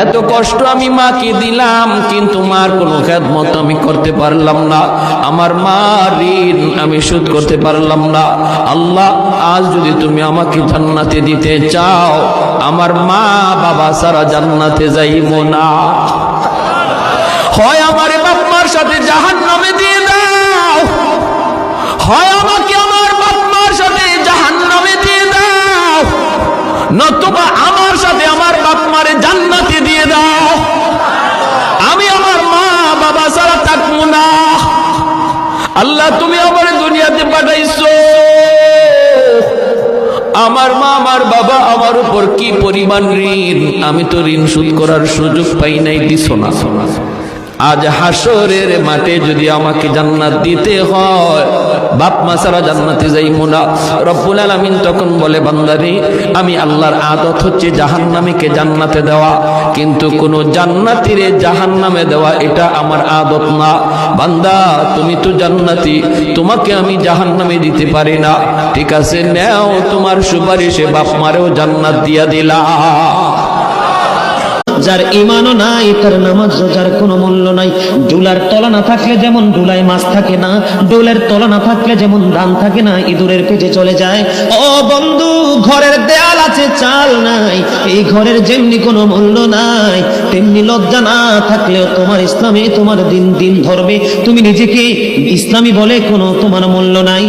এত কষ্ট আমি মাকে দিলাম, কিন্তু মার কোনো খেদমত আমি করতে পারলাম না। আমার মার ঋণ আমি শোধ করতে পারলাম না। আল্লাহ, আজ যদি তুমি আমাকে জান্নাতে দিতে চাও, আমার মা বাবা সারা জান্নাতে যাইবো না। হয় আমার বাপ মার সাথে জাহান্নামে দিয়ে দাও, হয় আমাকে আমার বাপ মার সাথে জাহান্নামে দিয়ে দাও, নতুবা আমার সাথে আমার বাপ মারে জান্নাতে দিয়ে দাও। আমি আমার মা বাবা ছাড়া থাকবো না। আল্লাহ, তুমি আমার দুনিয়াতে পাঠাইছো, আমার মা আমার বাবা আমার উপর কি পরিমাণ ঋণ, আমি তো ঋণ শোধ করার সুযোগ পাই নাই, দিছো না। আজ হাসরের মাঠে যদি আমাকে জান্নাত দিতে হয়, বাপ মা ছাড়া জান্নাতে যাইবো না। রব্বুল আলামিন তখন বলে, বান্দারে, আমি আল্লাহর আদত হচ্ছে জাহান্নামীকে জান্নাতে দেওয়া, কিন্তু কোন জান্নাতীরে জাহান্নামে দেওয়া এটা আমার আদত না। বান্দা, তুমি তো জান্নাতি, তোমাকে আমি জাহান্নামে দিতে পারি না। ঠিক আছে, নেও তোমার সুপারিশে বাপ মারেও জান্নাত দিয়া দিলা। যার ঈমানও নাই তার নামাজ রোজার কোনো মূল্য নাই। ডুলার তলা না থাকলে যেমন ডুলায় মাছ থাকে না, ডোলের তলা না থাকলে যেমন ধান থাকে না, ইঁদুরের পেটে চলে যায়। ও বন্ধু, ঘরের দেয়াল আছে চাল নাই, এই ঘরের যেমনি কোনো মূল্য নাই, তেমনি লজ্জা না থাকলেও তোমার ইসলামে তোমার দিন দিন ধরবে। তুমি নিজেকে ইসলামী বলে কোনো তোমার মূল্য নাই।